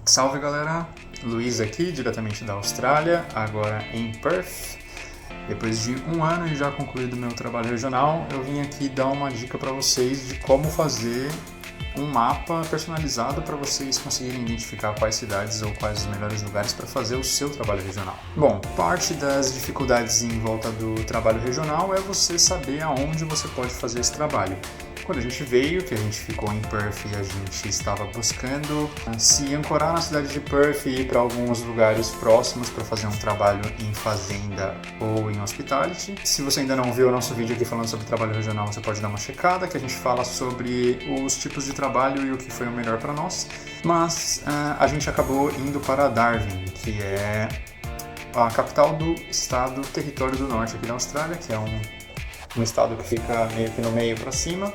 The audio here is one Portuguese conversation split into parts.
Salve galera, Luiz aqui, diretamente da Austrália, agora em Perth. Depois de um ano e já concluído meu trabalho regional, eu vim aqui dar uma dica para vocês de como fazer um mapa personalizado para vocês conseguirem identificar quais cidades ou quais os melhores lugares para fazer o seu trabalho regional. Bom, parte das dificuldades em volta do trabalho regional é você saber aonde você pode fazer esse trabalho. Quando a gente veio, que a gente ficou em Perth e a gente estava buscando se ancorar na cidade de Perth e ir para alguns lugares próximos para fazer um trabalho em fazenda ou em hospitality. Se você ainda não viu o nosso vídeo aqui falando sobre trabalho regional, você pode dar uma checada, que a gente fala sobre os tipos de trabalho e o que foi o melhor para nós. Mas a gente acabou indo para Darwin, que é a capital do estado Território do Norte aqui da Austrália, que é um estado que fica meio que no meio para cima.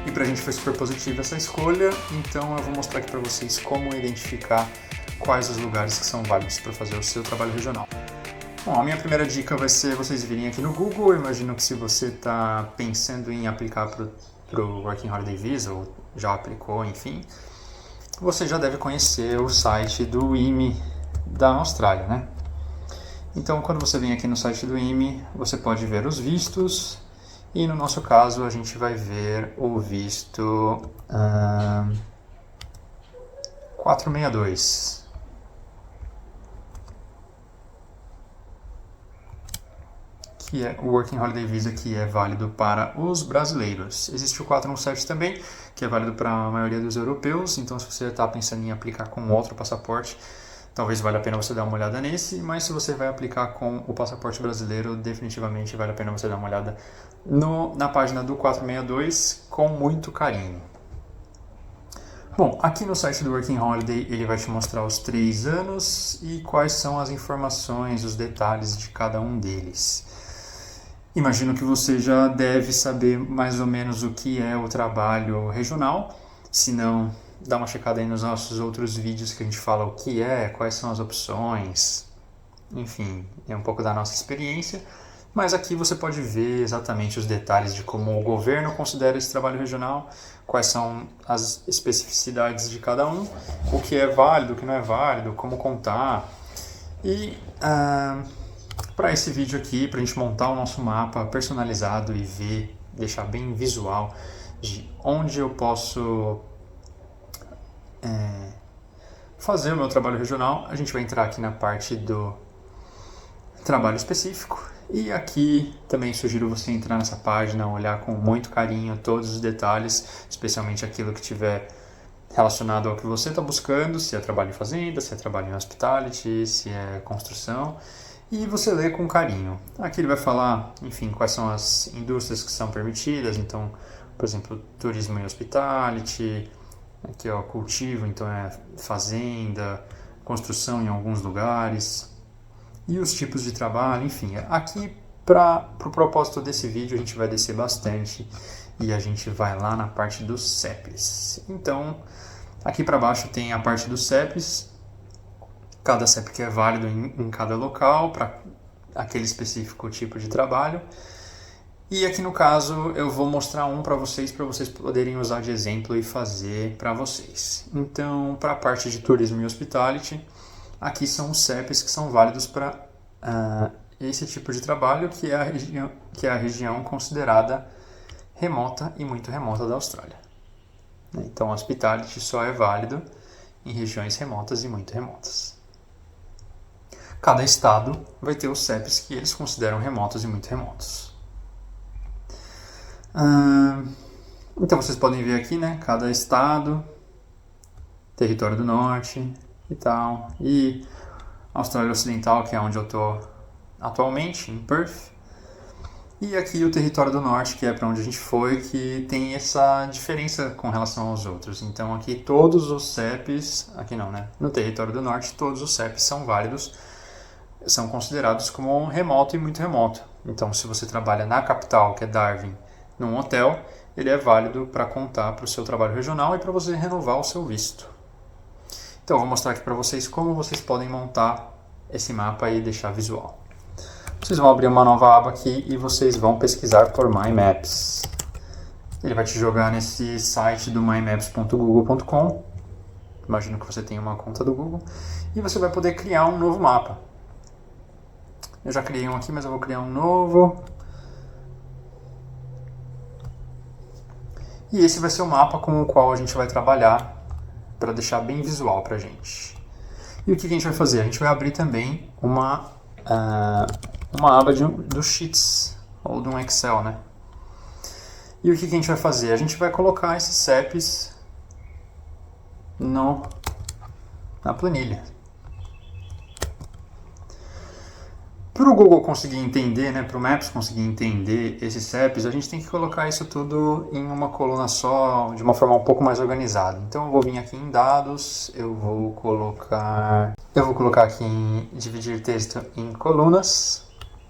E pra gente foi super positiva essa escolha, então eu vou mostrar aqui pra vocês como identificar quais os lugares que são válidos para fazer o seu trabalho regional. Bom, a minha primeira dica vai ser vocês virem aqui no Google. Eu imagino que se você está pensando em aplicar pro Working Holiday Visa, ou já aplicou, enfim, você já deve conhecer o site do IME da Austrália, né? Então, quando você vem aqui no site do IME, você pode ver os vistos. E no nosso caso, a gente vai ver o visto 462. Que é o Working Holiday Visa, que é válido para os brasileiros. Existe o 417 também, que é válido para a maioria dos europeus. Então, se você está pensando em aplicar com outro passaporte, talvez valha a pena você dar uma olhada nesse, mas se você vai aplicar com o passaporte brasileiro, definitivamente vale a pena você dar uma olhada na página do 462 com muito carinho. Bom, aqui no site do Working Holiday ele vai te mostrar os 3 anos e quais são as informações, os detalhes de cada um deles. Imagino que você já deve saber mais ou menos o que é o trabalho regional, se não, dá uma checada aí nos nossos outros vídeos que a gente fala o que é, quais são as opções, enfim, é um pouco da nossa experiência. Mas aqui você pode ver exatamente os detalhes de como o governo considera esse trabalho regional, quais são as especificidades de cada um, o que é válido, o que não é válido, como contar. E para esse vídeo aqui, para a gente montar o nosso mapa personalizado e ver, deixar bem visual de onde eu posso fazer o meu trabalho regional, a gente vai entrar aqui na parte do trabalho específico. E aqui também sugiro você entrar nessa página, olhar com muito carinho todos os detalhes, especialmente aquilo que tiver relacionado ao que você está buscando, se é trabalho em fazenda, se é trabalho em hospitality, se é construção, e você lê com carinho. Aqui ele vai falar, enfim, quais são as indústrias que são permitidas, então, por exemplo, turismo e hospitality, aqui ó, cultivo, então é fazenda, construção em alguns lugares, e os tipos de trabalho, enfim. Aqui, para o propósito desse vídeo, a gente vai descer bastante e a gente vai lá na parte dos CEPs. Então, aqui para baixo tem a parte dos CEPs, cada CEP que é válido em cada local, para aquele específico tipo de trabalho. E aqui no caso eu vou mostrar um para vocês poderem usar de exemplo e fazer para vocês. Então, para a parte de turismo e hospitality, aqui são os CEPs que são válidos para esse tipo de trabalho, que é a região considerada remota e muito remota da Austrália. Então, hospitality só é válido em regiões remotas e muito remotas. Cada estado vai ter os CEPs que eles consideram remotos e muito remotos. Então, vocês podem ver aqui, né, cada estado, Território do Norte e tal, e Austrália Ocidental, que é onde eu estou atualmente, em Perth, e aqui o Território do Norte, que é para onde a gente foi, que tem essa diferença com relação aos outros. Então aqui todos os CEPs, aqui não, né? No Território do Norte todos os CEPs são válidos, são considerados como remoto e muito remoto. Então se você trabalha na capital, que é Darwin, num hotel, ele é válido para contar para o seu trabalho regional e para você renovar o seu visto. Então eu vou mostrar aqui para vocês como vocês podem montar esse mapa e deixar visual. Vocês vão abrir uma nova aba aqui e vocês vão pesquisar por My Maps. Ele vai te jogar nesse site do mymaps.google.com Imagino que você tem uma conta do Google. E você vai poder criar um novo mapa. Eu já criei um aqui, mas eu vou criar um novo. E esse vai ser o mapa com o qual a gente vai trabalhar para deixar bem visual para a gente. E o que a gente vai fazer? A gente vai abrir também uma aba do Sheets, ou de um Excel, né? E o que a gente vai fazer? A gente vai colocar esses CEPs na planilha. Para o Google conseguir entender, né, para o Maps conseguir entender esses CEPs, a gente tem que colocar isso tudo em uma coluna só, de uma forma um pouco mais organizada. Então eu vou vir aqui em dados, eu vou colocar aqui em dividir texto em colunas,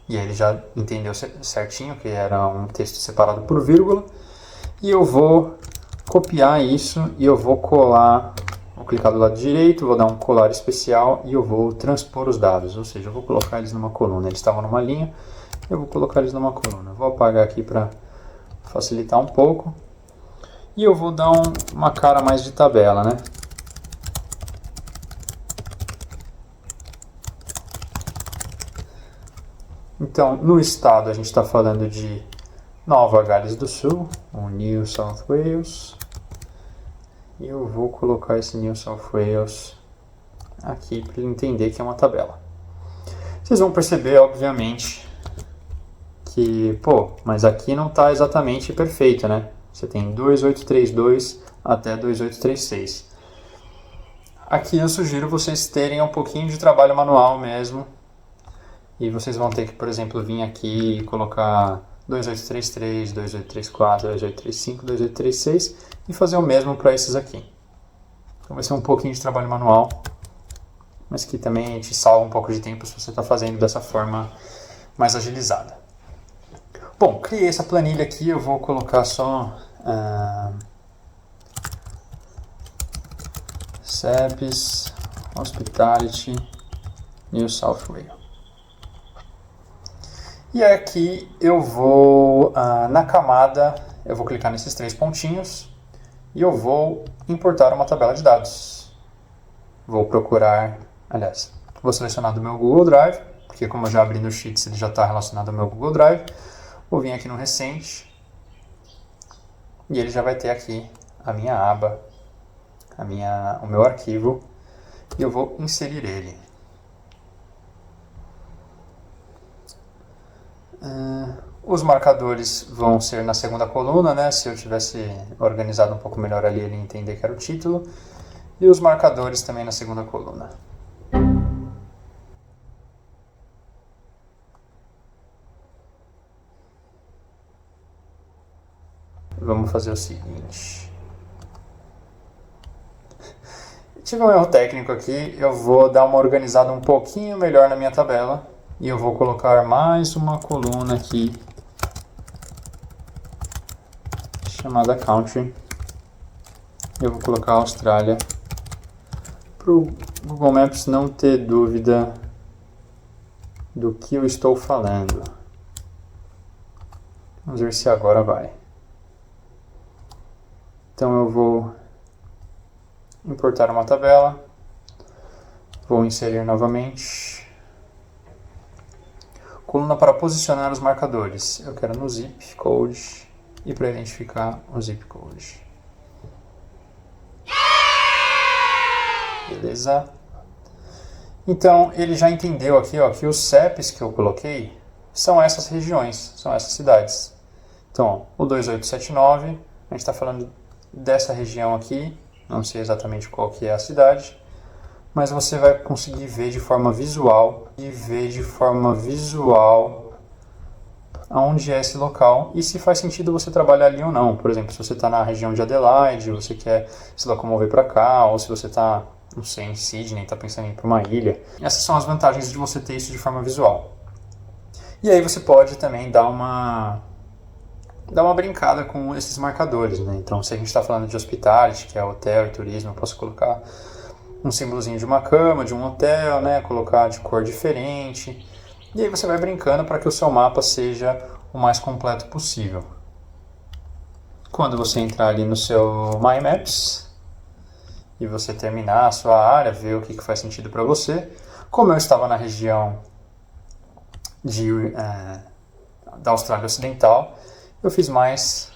e aí ele já entendeu certinho que era um texto separado por vírgula, e eu vou copiar isso e eu vou colar. Vou clicar do lado direito, vou dar um colar especial e eu vou transpor os dados, ou seja, eu vou colocar eles numa coluna. Eles estavam numa linha, eu vou colocar eles numa coluna. Vou apagar aqui para facilitar um pouco. E eu vou dar uma cara mais de tabela, né? Então, no estado a gente está falando de Nova Gales do Sul, ou New South Wales. E eu vou colocar esse New South Wales aqui para ele entender que é uma tabela. Vocês vão perceber, obviamente, que, mas aqui não está exatamente perfeito, né? Você tem 2832 até 2836. Aqui eu sugiro vocês terem um pouquinho de trabalho manual mesmo. E vocês vão ter que, por exemplo, vir aqui e colocar 2833, 2834, 2835, 2836 e fazer o mesmo para esses aqui. Então vai ser um pouquinho de trabalho manual, mas que também te salva um pouco de tempo se você está fazendo dessa forma mais agilizada. Bom, criei essa planilha aqui, eu vou colocar só CEPs, Hospitality, New South Wales. E aqui eu vou, na camada, eu vou clicar nesses 3 pontinhos e eu vou importar uma tabela de dados. Vou procurar, vou selecionar do meu Google Drive, porque como eu já abri no Sheets, ele já está relacionado ao meu Google Drive. Vou vir aqui no Recente e ele já vai ter aqui a minha aba, o meu arquivo, e eu vou inserir ele. Os marcadores vão ser na segunda coluna, né? Se eu tivesse organizado um pouco melhor ali, ele ia entender que era o título. E os marcadores também na segunda coluna. Vamos fazer o seguinte. Tive um erro técnico aqui, eu vou dar uma organizada um pouquinho melhor na minha tabela. E eu vou colocar mais uma coluna aqui, chamada Country. Eu vou colocar a Austrália, para o Google Maps não ter dúvida do que eu estou falando. Vamos ver se agora vai. Então eu vou importar uma tabela, vou inserir novamente. Coluna para posicionar os marcadores. Eu quero no zip code e para identificar o zip code. Beleza? Então ele já entendeu aqui, que os CEPs que eu coloquei são essas regiões, são essas cidades. Então, o 2879, a gente está falando dessa região aqui, não sei exatamente qual que é a cidade, mas você vai conseguir ver de forma visual aonde é esse local e se faz sentido você trabalhar ali ou não. Por exemplo, se você está na região de Adelaide, você quer se locomover para cá, ou se você está, não sei, em Sydney, está pensando em ir para uma ilha. Essas são as vantagens de você ter isso de forma visual. E aí você pode também dar uma brincada com esses marcadores, né? Então, se a gente está falando de hospitality, que é hotel e turismo, eu posso colocar um símbolozinho de uma cama, de um hotel, né? Colocar de cor diferente. E aí você vai brincando para que o seu mapa seja o mais completo possível. Quando você entrar ali no seu My Maps e você terminar a sua área, ver o que faz sentido para você. Como eu estava na região da Austrália Ocidental, eu fiz mais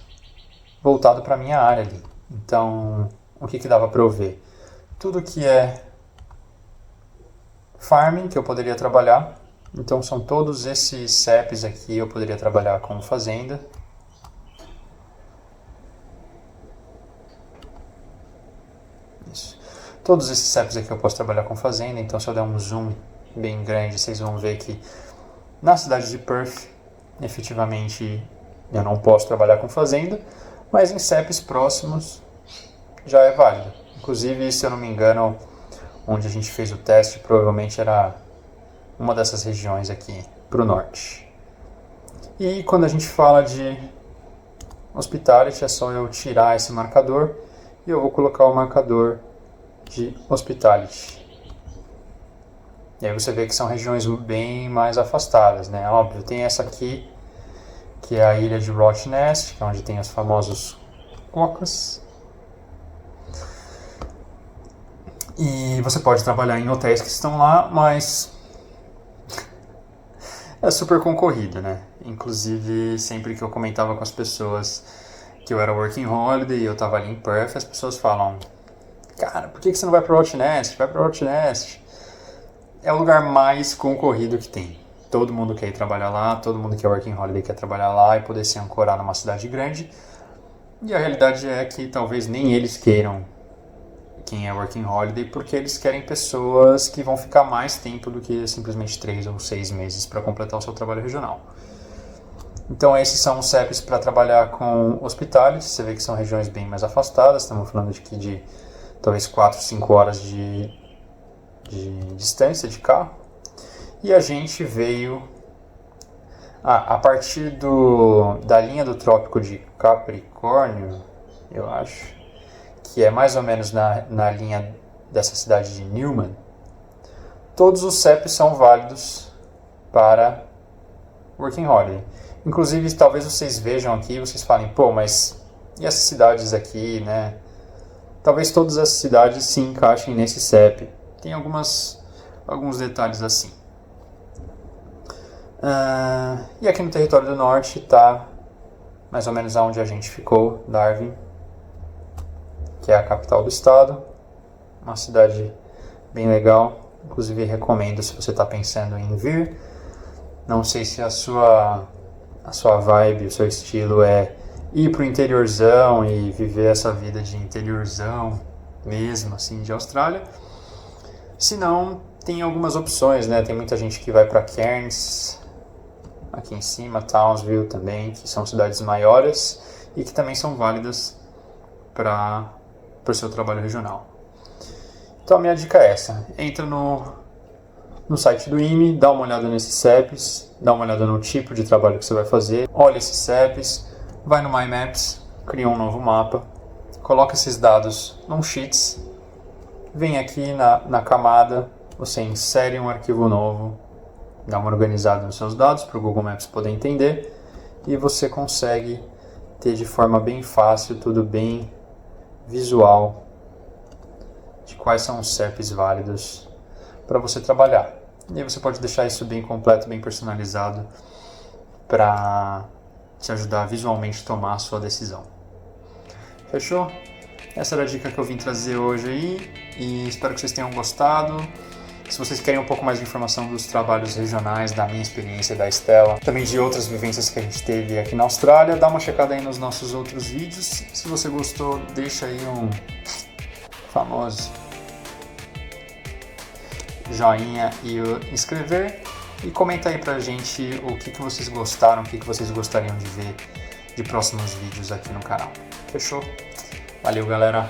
voltado para a minha área ali. Então, o que dava para eu ver? Tudo que é farming que eu poderia trabalhar. Então, são todos esses CEPs aqui eu poderia trabalhar como fazenda. Isso. Todos esses CEPs aqui eu posso trabalhar com fazenda. Então, se eu der um zoom bem grande, vocês vão ver que na cidade de Perth, efetivamente, eu não posso trabalhar com fazenda, mas em CEPs próximos já é válido. Inclusive, se eu não me engano, onde a gente fez o teste, provavelmente era uma dessas regiões aqui para o norte. E quando a gente fala de hospitality, é só eu tirar esse marcador e eu vou colocar o marcador de hospitality. E aí você vê que são regiões bem mais afastadas, né? Óbvio, tem essa aqui, que é a ilha de Rottnest, que é onde tem os famosos cocas. E você pode trabalhar em hotéis que estão lá, mas é super concorrido, né? Inclusive, sempre que eu comentava com as pessoas que eu era working holiday e eu estava ali em Perth, as pessoas falam: cara, por que você não vai para Rottnest? Vai para Rottnest. É o lugar mais concorrido que tem. Todo mundo quer ir trabalhar lá, todo mundo que é working holiday quer trabalhar lá e poder se ancorar numa cidade grande. E a realidade é que talvez nem eles queiram quem é working holiday, porque eles querem pessoas que vão ficar mais tempo do que simplesmente 3 ou 6 meses para completar o seu trabalho regional. Então esses são os CEPs para trabalhar com hospitality. Você vê que são regiões bem mais afastadas, estamos falando aqui de talvez 4, 5 horas de distância de carro. E a gente veio a partir da linha do Trópico de Capricórnio, eu acho, que é mais ou menos na linha dessa cidade de Newman. Todos os CEPs são válidos para working holiday. Inclusive, talvez vocês vejam aqui e vocês falem: pô, mas e essas cidades aqui, né? Talvez todas essas cidades se encaixem nesse CEP. Tem alguns detalhes assim. E aqui no território do norte está mais ou menos onde a gente ficou, Darwin, que é a capital do estado. Uma cidade bem legal. Inclusive recomendo se você está pensando em vir. Não sei se a sua vibe, o seu estilo é ir para o interiorzão e viver essa vida de interiorzão mesmo, assim, de Austrália. Se não, tem algumas opções, né? Tem muita gente que vai para Cairns, aqui em cima, Townsville também, que são cidades maiores e que também são válidas para o seu trabalho regional. Então a minha dica é essa: entra no site do IME, dá uma olhada nesses CEPs, dá uma olhada no tipo de trabalho que você vai fazer, olha esses CEPs, vai no My Maps, cria um novo mapa, coloca esses dados num Sheets, vem aqui na camada, você insere um arquivo novo, dá uma organizada nos seus dados para o Google Maps poder entender, e você consegue ter de forma bem fácil, tudo bem visual, de quais são os CEPs válidos para você trabalhar. E aí você pode deixar isso bem completo, bem personalizado, para te ajudar a visualmente tomar a sua decisão. Fechou? Essa era a dica que eu vim trazer hoje aí, e espero que vocês tenham gostado. Se vocês querem um pouco mais de informação dos trabalhos regionais, da minha experiência, da Estela, também de outras vivências que a gente teve aqui na Austrália, dá uma checada aí nos nossos outros vídeos. Se você gostou, deixa aí um famoso joinha e o inscrever. E comenta aí pra gente o que vocês gostaram, o que vocês gostariam de ver de próximos vídeos aqui no canal. Fechou? Valeu, galera!